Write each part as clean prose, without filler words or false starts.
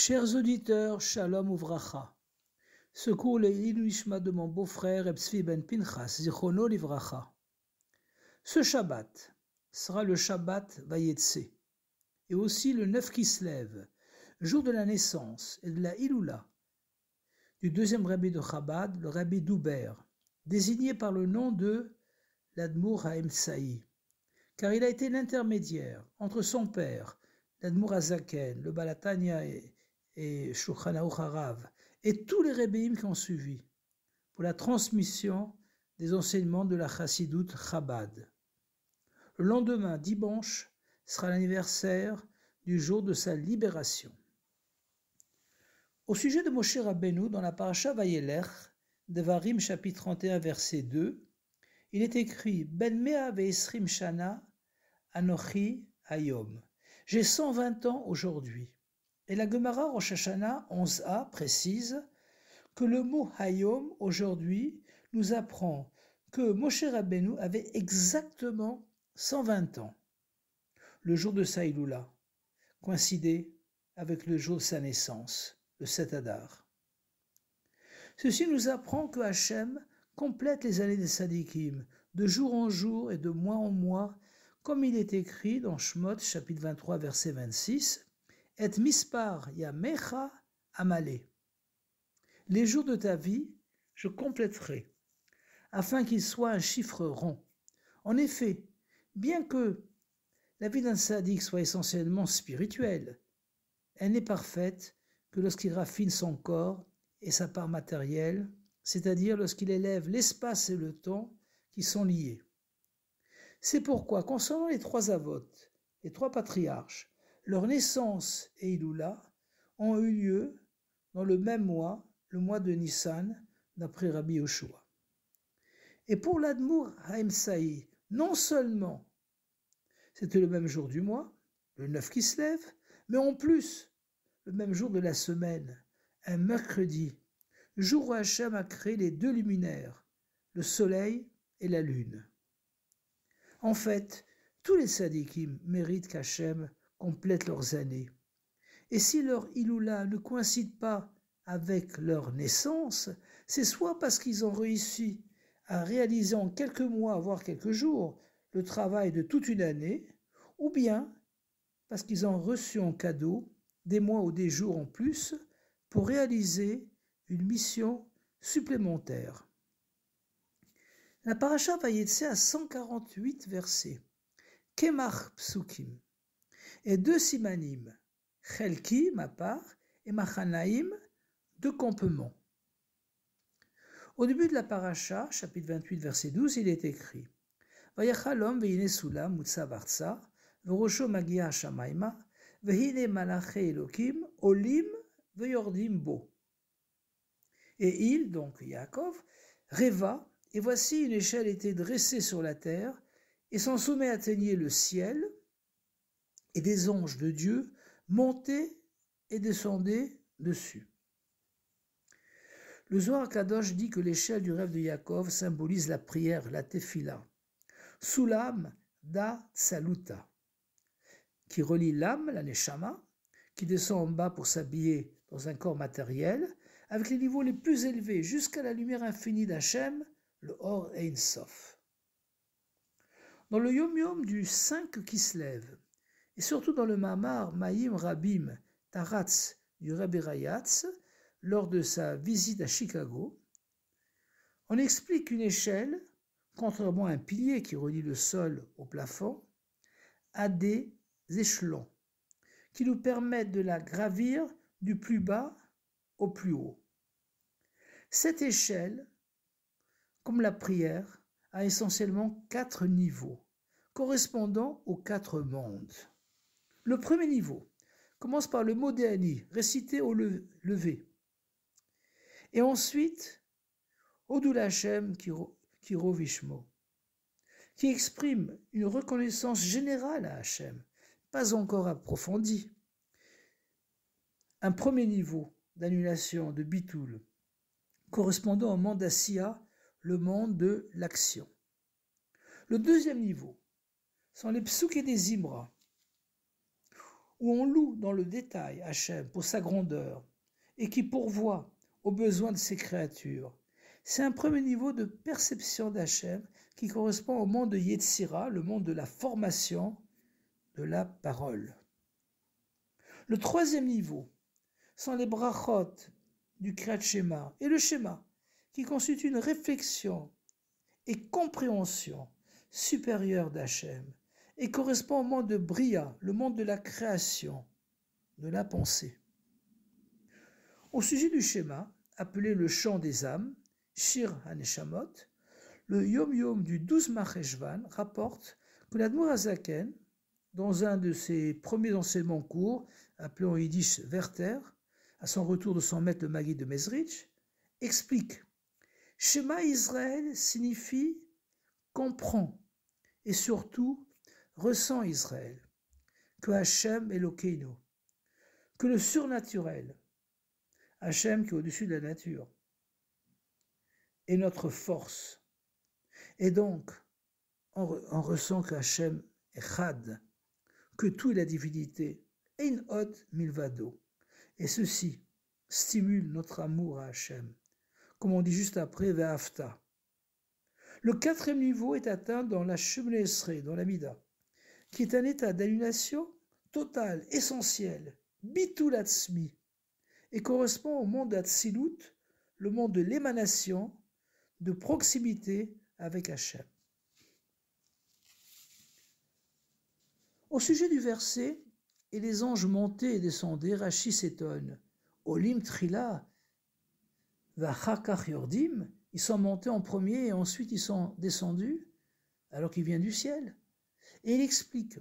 Chers auditeurs, shalom uvracha. Secours les Inuishma de mon beau-frère Epsvi ben Pinchas, Zichrono livracha. Ce Shabbat sera le Shabbat Vayetse, et aussi le 9 Kislev, jour de la naissance et de la Iloula, du deuxième rabbi de Chabad, le rabbi Douber, désigné par le nom de l'Admour HaEmsaï, car il a été l'intermédiaire entre son père, l'Admour HaZaken, le Balatania et Shulchan Aruch Harav, et tous les rébéim qui ont suivi, pour la transmission des enseignements de la Chassidoute Chabad. Le lendemain, dimanche, sera l'anniversaire du jour de sa libération. Au sujet de Moshe Rabbeinu, dans la Parasha Vayelech, Devarim chapitre 31, verset 2, il est écrit « Ben mea ve'esrim shana anochi hayom » « J'ai 120 ans aujourd'hui ». Et la Gemara Rosh Hashanah 11a précise que le mot hayom, aujourd'hui, nous apprend que Moshe Rabbeinu avait exactement 120 ans. Le jour de sa Iloula coïncidait avec le jour de sa naissance, le 7 Adar. Ceci nous apprend que Hachem complète les années des Sadikim, de jour en jour et de mois en mois, comme il est écrit dans Shemot, chapitre 23, verset 26, « Et mispar yamecha amale » Les jours de ta vie, je compléterai, afin qu'ils soient un chiffre rond. En effet, bien que la vie d'un sadique soit essentiellement spirituelle, elle n'est parfaite que lorsqu'il raffine son corps et sa part matérielle, c'est-à-dire lorsqu'il élève l'espace et le temps qui sont liés. C'est pourquoi, concernant les trois avotes, les trois patriarches, leur naissance et Iloula ont eu lieu dans le même mois, le mois de Nissan, d'après Rabbi Yoshua. Et pour l'Admour HaEmsaï, non seulement c'était le même jour du mois, le 9 Kislev, mais en plus, le même jour de la semaine, un mercredi, jour où Hachem a créé les deux luminaires, le soleil et la lune. En fait, tous les sadikim méritent qu'Hachem complète leurs années. Et si leur Iloula ne coïncide pas avec leur naissance, c'est soit parce qu'ils ont réussi à réaliser en quelques mois, voire quelques jours, le travail de toute une année, ou bien parce qu'ils ont reçu en cadeau des mois ou des jours en plus pour réaliser une mission supplémentaire. La paracha Vayetse a 148 versets, Kemach Psukim, et 2 simanim, Chelki, ma part, et Machanaïm, 2 campements. Au début de la paracha, chapitre 28, verset 12, il est écrit Vayachalom ve'ine sulam mutzav artsa, ve'rosho magia hashamayma, ve'hine malaché Elokim, olim ve'yordim bo. Et il, donc Yaakov, rêva, et voici une échelle était dressée sur la terre, et son sommet atteignait le ciel, et des anges de Dieu montaient et descendaient dessus. Le Zohar Kadosh dit que l'échelle du rêve de Yaakov symbolise la prière, la tefila, Sulam da Tsaluta, qui relie l'âme, la neshama, qui descend en bas pour s'habiller dans un corps matériel, avec les niveaux les plus élevés jusqu'à la lumière infinie d'Hachem, le Or Ein Sof. Dans le Yom Yom du 5 Kislev, et surtout dans le Mamar Maïm Rabim Taratz du Rebbe Rayatz, lors de sa visite à Chicago, on explique qu'une échelle, contrairement à un pilier qui relie le sol au plafond, a des échelons qui nous permettent de la gravir du plus bas au plus haut. Cette échelle, comme la prière, a essentiellement 4 niveaux, correspondant aux 4 mondes. Le premier niveau commence par le mot Déani, récité au lever. Et ensuite, Odul Hashem Kiro Vishmo, qui exprime une reconnaissance générale à Hashem, pas encore approfondie. Un premier niveau d'annulation, de bitoul, correspondant au monde d'Asiya, le monde de l'action. Le deuxième niveau sont les psuks et des Zimra, où on loue dans le détail Hachem pour sa grandeur et qui pourvoit aux besoins de ses créatures. C'est un premier niveau de perception d'Hachem qui correspond au monde de Yetzira, le monde de la formation de la parole. Le troisième niveau sont les brachot du Kriyat Shema et le Shema, qui constituent une réflexion et compréhension supérieure d'Hachem et correspond au monde de Bria, le monde de la création, de la pensée. Au sujet du Shema, appelé le chant des âmes, Shir HaNeshamot, le Yom Yom du 12 Marcheshvan rapporte que l'Admour HaZaken, dans un de ses premiers enseignements courts, appelé en yiddish Werther, à son retour de son maître le Maguid de Mezrich, explique Shema Israël signifie comprend et surtout ressent Israël, que Hachem Elokeinu, que le surnaturel, Hachem qui est au-dessus de la nature, est notre force. Et donc, on ressent que Hachem est Chad, que tout est la divinité, Ein Od Milvado. Et ceci stimule notre amour à Hachem, comme on dit juste après, Ve'afta. Le quatrième niveau est atteint dans la Shemoneh Esrei, dans la Mida, qui est un état d'annulation totale, essentielle, Bitul Atzmi, et correspond au monde d'Atsilut, le monde de l'émanation, de proximité avec Hachem. Au sujet du verset, et les anges montaient et descendaient, Rashi s'étonne. Olim Trila, Vachakach Yordim, ils sont montés en premier et ensuite ils sont descendus, alors qu'ils viennent du ciel. Et il explique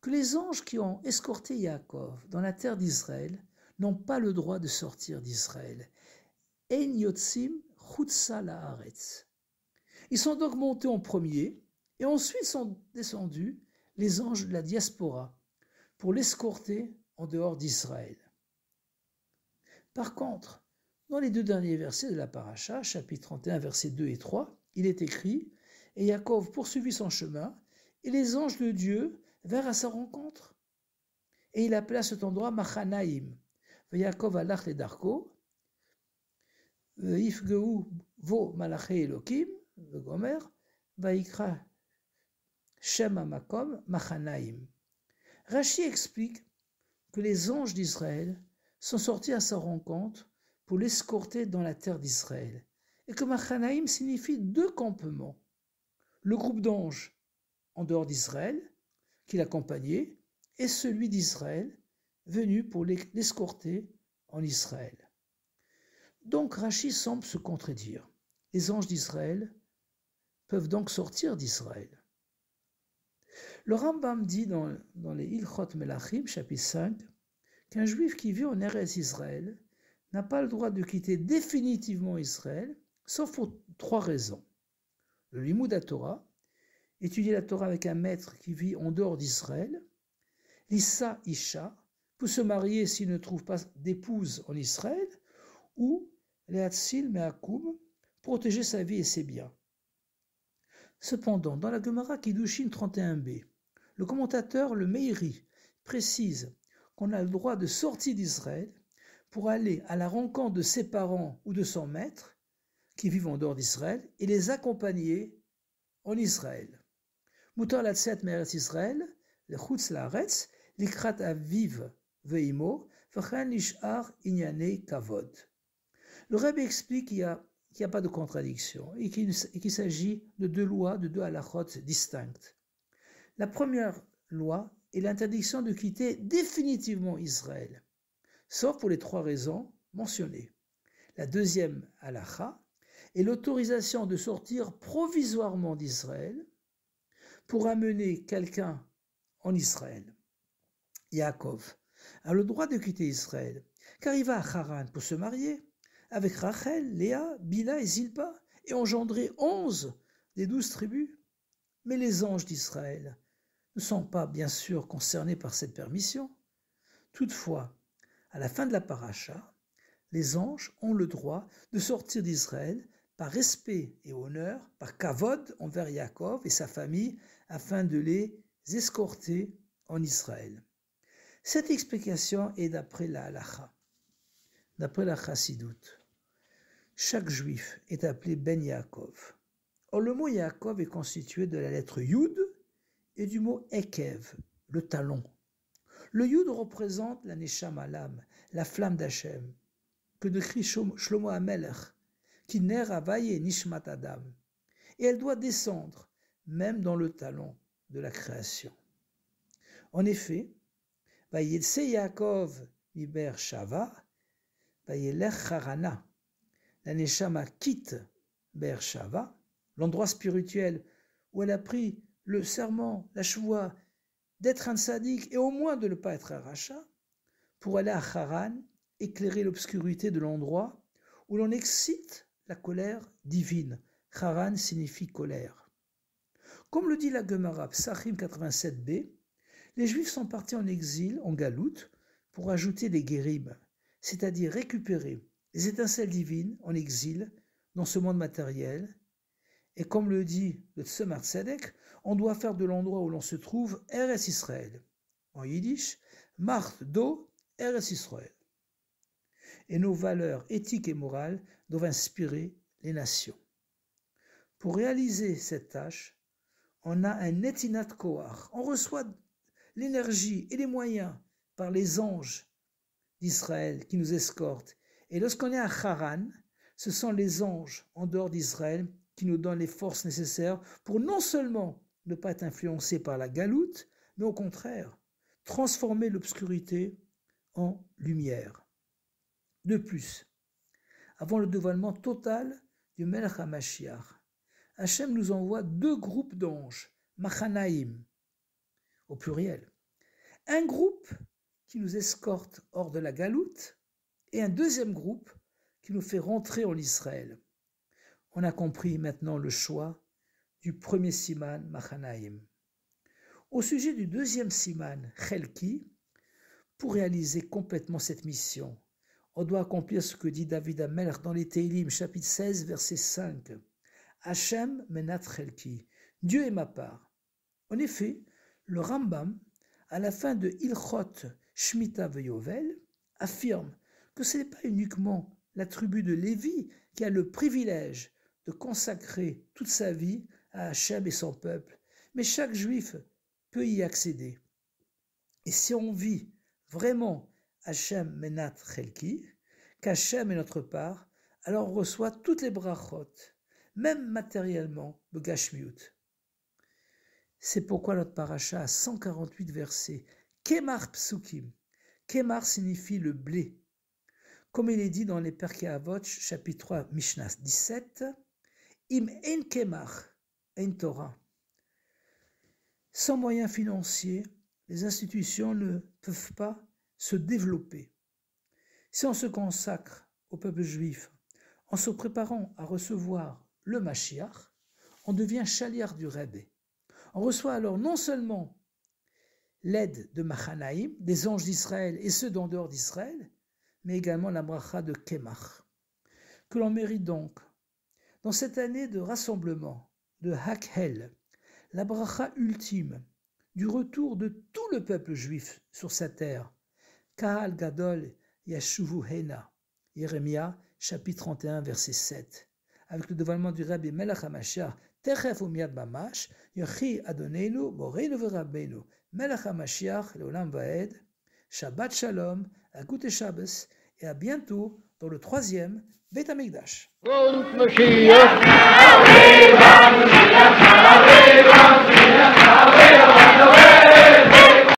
que les anges qui ont escorté Yaakov dans la terre d'Israël n'ont pas le droit de sortir d'Israël. En yotzim chutza laaretz. Ils sont donc montés en premier et ensuite sont descendus les anges de la diaspora pour l'escorter en dehors d'Israël. Par contre, dans les deux derniers versets de la paracha, chapitre 31, versets 2 et 3, il est écrit « Et Yaakov poursuivit son chemin, et les anges de Dieu vinrent à sa rencontre. Et il appela cet endroit Machanaïm. Yaakov alach le darko, Yifgeu vo malaché Elokim, Gomer, Vaikra Shem Hamakom Machanaïm. » Rashi explique que les anges d'Israël sont sortis à sa rencontre pour l'escorter dans la terre d'Israël, et que Machanaïm signifie deux campements. Le groupe d'anges en dehors d'Israël, qui l'accompagnait, et celui d'Israël, venu pour l'escorter en Israël. Donc Rashi semble se contredire. Les anges d'Israël peuvent donc sortir d'Israël. Le Rambam dit dans les Ilchot Melachim, chapitre 5, qu'un juif qui vit en Eretz Israël n'a pas le droit de quitter définitivement Israël, sauf pour trois raisons. Le Limud HaTorah, étudier la Torah avec un maître qui vit en dehors d'Israël, l'Issa Isha, pour se marier s'il ne trouve pas d'épouse en Israël, ou Lehatsil Me'akum, protéger sa vie et ses biens. Cependant, dans la Gemara Kiddushin 31b, le commentateur, le Meiri, précise qu'on a le droit de sortir d'Israël pour aller à la rencontre de ses parents ou de son maître, qui vivent en dehors d'Israël, et les accompagner en Israël. Mutar latzet me'eretz Israël, lechutz la'aretz, likrat aviv ve'imo, v'chen nish'ar inyanei kavod. Le Rebbe explique qu'il n'y a pas de contradiction et qu'il s'agit de deux lois, de deux halachot distinctes. La première loi est l'interdiction de quitter définitivement Israël, sauf pour les trois raisons mentionnées. La deuxième halacha est l'autorisation de sortir provisoirement d'Israël pour amener quelqu'un en Israël. Yaakov a le droit de quitter Israël, car il va à Haran pour se marier avec Rachel, Léa, Bila et Zilpa et engendrer 11 des 12 tribus. Mais les anges d'Israël ne sont pas bien sûr concernés par cette permission. Toutefois, à la fin de la paracha, les anges ont le droit de sortir d'Israël par respect et honneur, par kavod envers Yaakov et sa famille, afin de les escorter en Israël. Cette explication est d'après la halacha, d'après la chassidoute. Chaque juif est appelé Ben Yaakov. Or, le mot Yaakov est constitué de la lettre Yud et du mot Ekev, le talon. Le Yud représente la Neshama, l'âme, la flamme d'Hachem, que décrit Shlomo HaMelech, qui ner havaye nishmat adam. Et elle doit descendre, même dans le talon de la création. En effet, Vayetse Yaakov mi Be'er Shava, Vayelech Harana. La Neshama quitte Be'er Shava, l'endroit spirituel où elle a pris le serment, la chevoie, d'être un tzaddik et au moins de ne pas être un rachat, pour aller à Haran, éclairer l'obscurité de l'endroit où l'on excite la colère divine. Haran signifie colère. Comme le dit la Gemara Psachim 87b, les Juifs sont partis en exil, en galoute, pour ajouter des guérim, c'est-à-dire récupérer les étincelles divines en exil dans ce monde matériel. Et comme le dit le Tzemar Tzedek, on doit faire de l'endroit où l'on se trouve Eretz Israël. En yiddish, Macht do Eretz Israël. Et nos valeurs éthiques et morales doivent inspirer les nations. Pour réaliser cette tâche, on a un netinat koach. On reçoit l'énergie et les moyens par les anges d'Israël qui nous escortent. Et lorsqu'on est à Haran, ce sont les anges en dehors d'Israël qui nous donnent les forces nécessaires pour non seulement ne pas être influencés par la galoute, mais au contraire, transformer l'obscurité en lumière. De plus, avant le dévoilement total du Melech HaMashiach, Hachem nous envoie 2 groupes d'anges, Machanaïm, au pluriel. Un groupe qui nous escorte hors de la galoute et un deuxième groupe qui nous fait rentrer en Israël. On a compris maintenant le choix du premier siman, Machanaïm. Au sujet du deuxième siman, Chelki, pour réaliser complètement cette mission, on doit accomplir ce que dit David HaMelech dans les Teilim, chapitre 16, verset 5. Hachem menat Chelki, Dieu est ma part. En effet, le Rambam, à la fin de Ilchot Shemitah Veyovel, affirme que ce n'est pas uniquement la tribu de Lévi qui a le privilège de consacrer toute sa vie à Hachem et son peuple, mais chaque juif peut y accéder. Et si on vit vraiment Hachem menat Chelki, qu'Hachem est notre part, alors on reçoit toutes les brachot, même matériellement, le gashmiut. C'est pourquoi notre paracha a 148 versets. Kemar psukim. Kemar signifie le blé. Comme il est dit dans les Perkei Avot, chapitre 3, Mishnah 17, Im en kemar, en Torah. Sans moyens financiers, les institutions ne peuvent pas se développer. Si on se consacre au peuple juif en se préparant à recevoir le Mashiach, on devient chaliar du Rebbe. On reçoit alors non seulement l'aide de Machanaïm, des anges d'Israël et ceux d'en dehors d'Israël, mais également la bracha de Kemach, que l'on mérite donc. Dans cette année de rassemblement, de Hakhel, la bracha ultime du retour de tout le peuple juif sur sa terre, Kahal Gadol Yashuvu Hena, Jérémia, chapitre 31, verset 7, avec le dévoilement du Rabbi Melech HaMashiach, Techef u'miyad mamash, Yochi Adonenu, Moreinu v'Rabbeinu, Melech HaMashiach, Leolam Vaed, Shabbat Shalom, à Gute Shabbos, et à bientôt dans le 3e Beit HaMikdash.